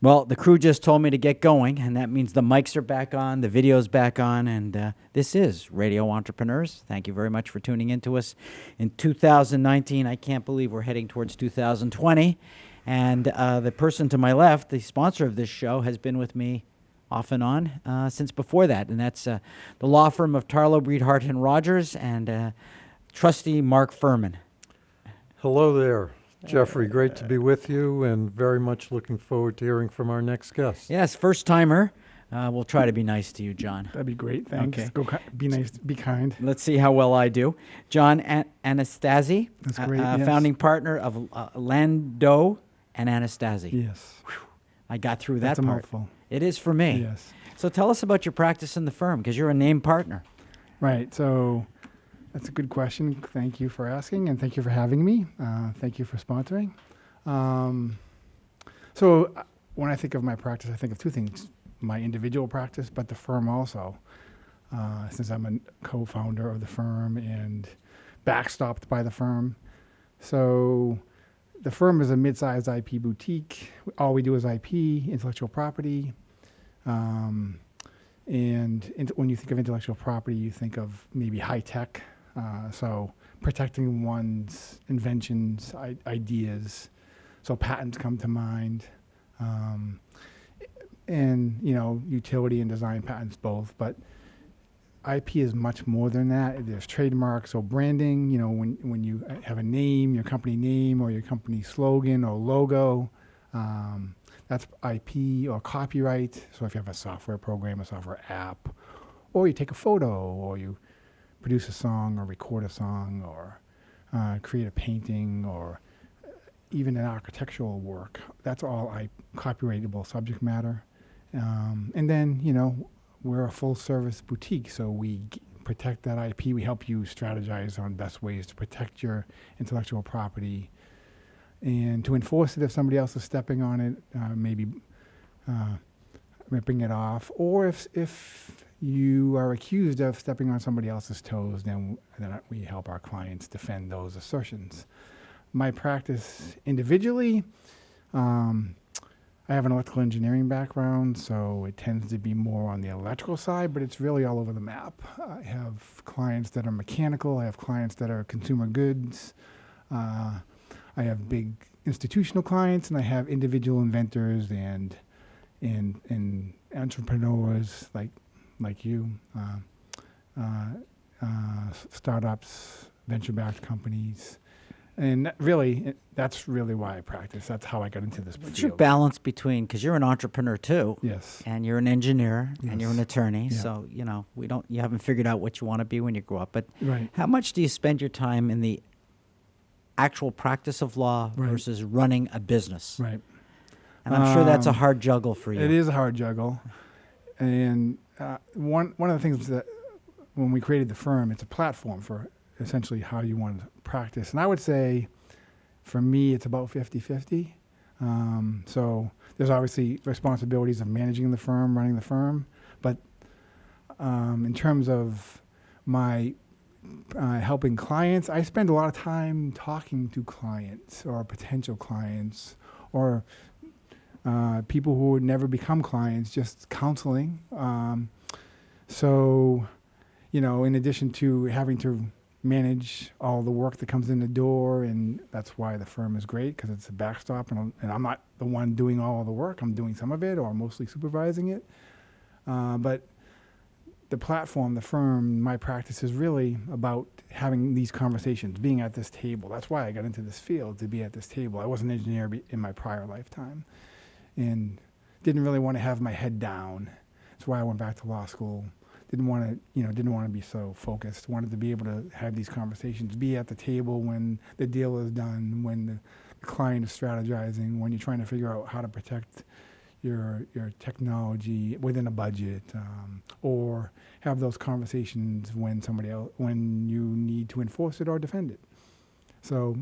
Well, the crew just told me to get going, and that means the mics are back on, the video's back on, and this is Radio Entrepreneurs. Thank you very much for tuning in to us in 2019. I can't believe we're heading towards 2020, and the person to my left, the sponsor of this show, has been with me off and on since before that, and that's the law firm of Tarlow, Hart, and Rodgers, and trustee Mark Furman. Hello there. Jeffrey, great to be with you, and very much looking forward to hearing from our next guest. Yes, first timer. We'll try to be nice to you, John. That'd be great. Thanks. Okay. Be nice. Be kind. Let's see how well I do. John Anastasi, That's great. Yes. founding partner of Lando Anastasi. Yes. I got through that That's a part. mouthful. It is for me. Yes. So tell us about your practice in the firm, because you're a named partner. Right. So that's a good question. Thank you for asking, and thank you for having me. Thank you for sponsoring. So when I think of my practice, I think of two things: my individual practice, but the firm also. Since I'm a co-founder of the firm and backstopped by the firm. So the firm is a mid-sized IP boutique. All we do is IP, intellectual property. And when you think of intellectual property, you think of maybe high tech. So protecting one's inventions, ideas. So patents come to mind. And, utility and design patents both. But IP is much more than that. There's trademarks or branding, when you have a name, your company name or your company slogan or logo, that's IP or copyright. So if you have a software program, a software app, or you take a photo, or you produce a song or record a song, or create a painting, or even an architectural work, that's all copyrightable subject matter. And then, we're a full-service boutique, so we protect that IP. We help you strategize on best ways to protect your intellectual property and to enforce it if somebody else is stepping on it, maybe ripping it off. Or if you are accused of stepping on somebody else's toes, then we help our clients defend those assertions. My practice individually, I have an electrical engineering background, so it tends to be more on the electrical side, but it's really all over the map. I have clients that are mechanical. I have clients that are consumer goods. I have big institutional clients, and I have individual inventors and entrepreneurs like you, startups, venture-backed companies. And that's really why I practice. That's how I got into this field. What's your balance between, because you're an entrepreneur too, Yes. and you're an engineer, and you're an Yes. attorney, Yeah. so, you haven't figured out what you want to be when you grow up, but Right. how much do you spend your time in the actual practice of law Right. versus running a business? Right. And I'm sure that's a hard juggle for you. It is a hard juggle. And one of the things that when we created the firm, it's a platform for essentially how you want to practice. And I would say, for me, it's about 50-50. So there's obviously responsibilities of managing the firm, running the firm. But in terms of my helping clients, I spend a lot of time talking to clients or potential clients or people who would never become clients, just counseling. So, in addition to having to manage all the work that comes in the door, and that's why the firm is great, because it's a backstop, and I'm not the one doing all of the work. I'm doing some of it, or mostly supervising it. But the platform, the firm, my practice is really about having these conversations, being at this table. That's why I got into this field, to be at this table. I was an engineer in my prior lifetime and didn't really want to have my head down. That's why I went back to law school. Didn't want to be so focused. Wanted to be able to have these conversations, be at the table when the deal is done, when the client is strategizing, when you're trying to figure out how to protect your technology within a budget, or have those conversations when you need to enforce it or defend it. So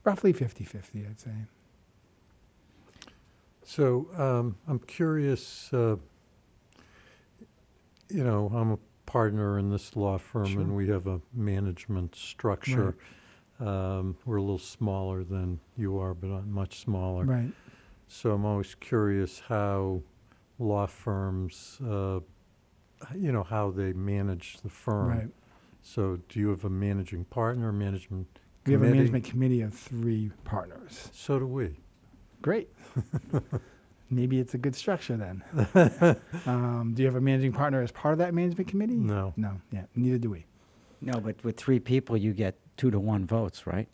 roughly 50-50, I'd say. So I'm curious, I'm a partner in this law firm, Sure. and we have a management structure. Right. We're a little smaller than you are, but not much smaller. Right. So I'm always curious how law firms, how they manage the firm. Right. So do you have a managing partner, management We have a committee? management committee of 3 partners. So do we. Great. Maybe it's a good structure then. Do you have a managing partner as part of that management committee? No. No. Yeah. Neither do we. No, but with 3 people, you get 2-to-1 votes, right?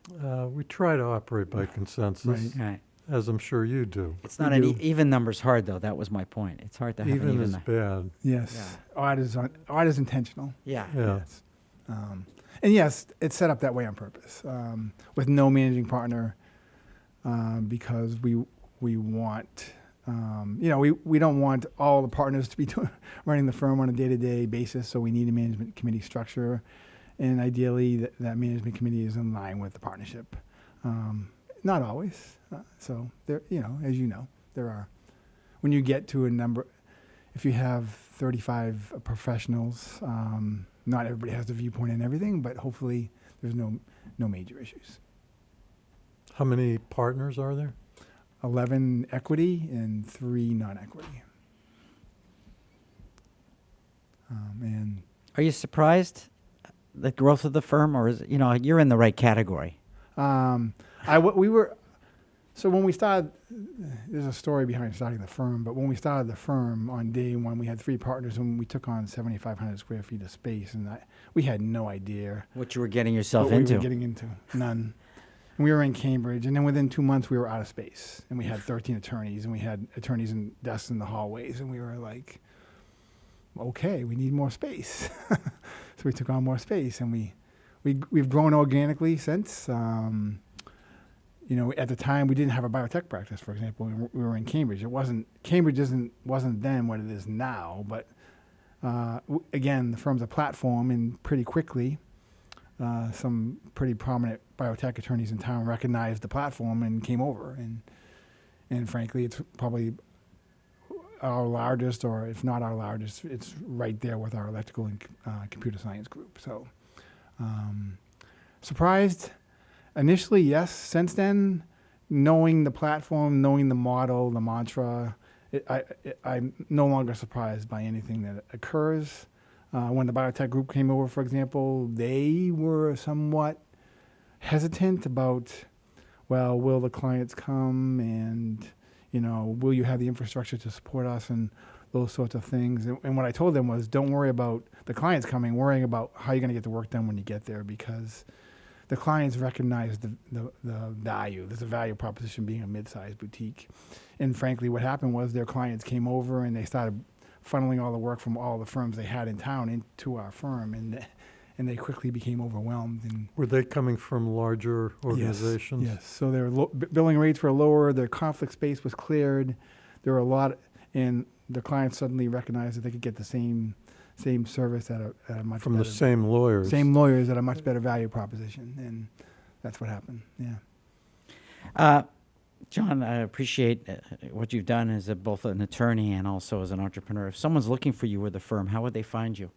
We try to operate by consensus, Right. Right. as I'm sure you do. It's We not an do. even number's hard, though. That was my point. It's hard to have an Even even is bad. Yes. Odd is intentional. Yeah. Yeah. Yes. And yes, it's set up that way on purpose, with no managing partner, because we want, we don't want all the partners to be running the firm on a day-to-day basis, so we need a management committee structure, and ideally that management committee is in line with the partnership. Not always. So there, as you know, there are, when you get to a number, if you have 35 professionals, not everybody has the viewpoint and everything, but hopefully there's no major issues. How many partners are there? 11 equity and 3 non-equity. And Are you surprised the growth of the firm, or is it, you're in the right category? So when we started, there's a story behind starting the firm, but when we started the firm on day 1, we had 3 partners and we took on 7,500 square feet of space, and we had no idea What you were getting yourself what we into? were getting into. None. And we were in Cambridge, and then within 2 months we were out of space, and we had 13 attorneys, and we had attorneys and desks in the hallways, and we were like, okay, we need more space. So we took on more space, and we've grown organically since. At the time we didn't have a biotech practice, for example. We were in Cambridge. Cambridge wasn't then what it is now, but again, the firm's a platform, and pretty quickly, some pretty prominent biotech attorneys in town recognized the platform and came over, and frankly, it's probably our largest, or if not our largest, it's right there with our electrical and computer science group. So, surprised initially, yes. Since then, knowing the platform, knowing the model, the mantra, I'm no longer surprised by anything that occurs. When the biotech group came over, for example, they were somewhat hesitant about, well, will the clients come, and will you have the infrastructure to support us, and those sorts of things. And what I told them was, don't worry about the clients coming, worrying about how you're going to get the work done when you get there, because the clients recognize the value. There's a value proposition being a mid-sized boutique. And frankly, what happened was their clients came over and they started funneling all the work from all the firms they had in town into our firm, and they quickly became overwhelmed. And Were they coming from larger organizations? Yes. So their billing rates were lower. Their conflict space was cleared. There were a lot, and the clients suddenly recognized that they could get the same service at a much From better, the same lawyers? same lawyers at a much better value proposition, and that's what happened. Yeah. John, I appreciate what you've done as both an attorney and also as an entrepreneur. If someone's looking for you or the firm, how would they find you?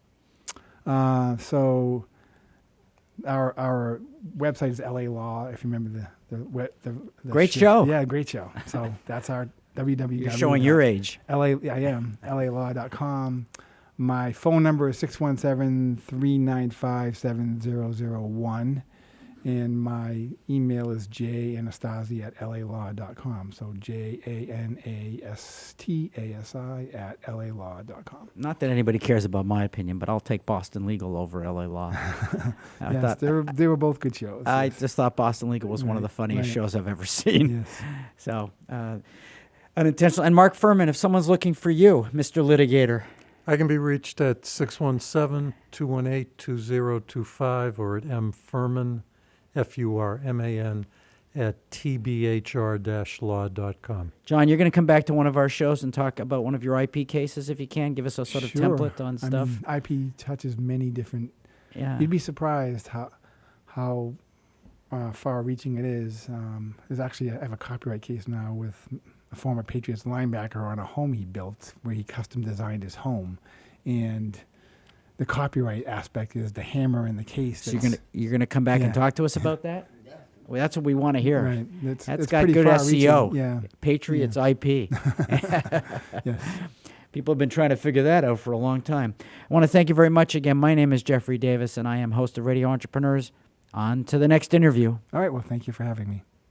So our website is LA Law. If you remember the Great show. Yeah, great show. So that's our www. You're showing your age. I am. LALaw.com. My phone number is 617-395-7001. And my email is janastasi@lalaw.com. So janastasi@lalaw.com. Not that anybody cares about my opinion, but I'll take Boston Legal over LA Law. Yes, they were both good shows. I Yes. just thought Boston Legal was one of the funniest right. shows I've ever seen. Yes. So, unintentional. And Mark Furman, if someone's looking for you, Mr. Litigator. I can be reached at 617-218-2025 or at mfurman, Furman, at tbhr-law.com. John, you're going to come back to one of our shows and talk about one of your IP cases if you can. Give us a sort of Sure. template on stuff. IP touches many different. Yeah. You'd be surprised how far-reaching it is. There's actually I have a copyright case now with a former Patriots linebacker on a home he built where he custom designed his home, and the copyright aspect is the hammer in the case. So you're gonna come back and Yeah. talk to us about that? Well, that's what we want to hear. Right. That's it's got pretty good far-reaching. SEO. Yeah. Patriots IP. Yes. People have been trying to figure that out for a long time. I want to thank you very much again. My name is Jeffrey Davis, and I am host of Radio Entrepreneurs. On to the next interview. All right. Well, thank you for having me.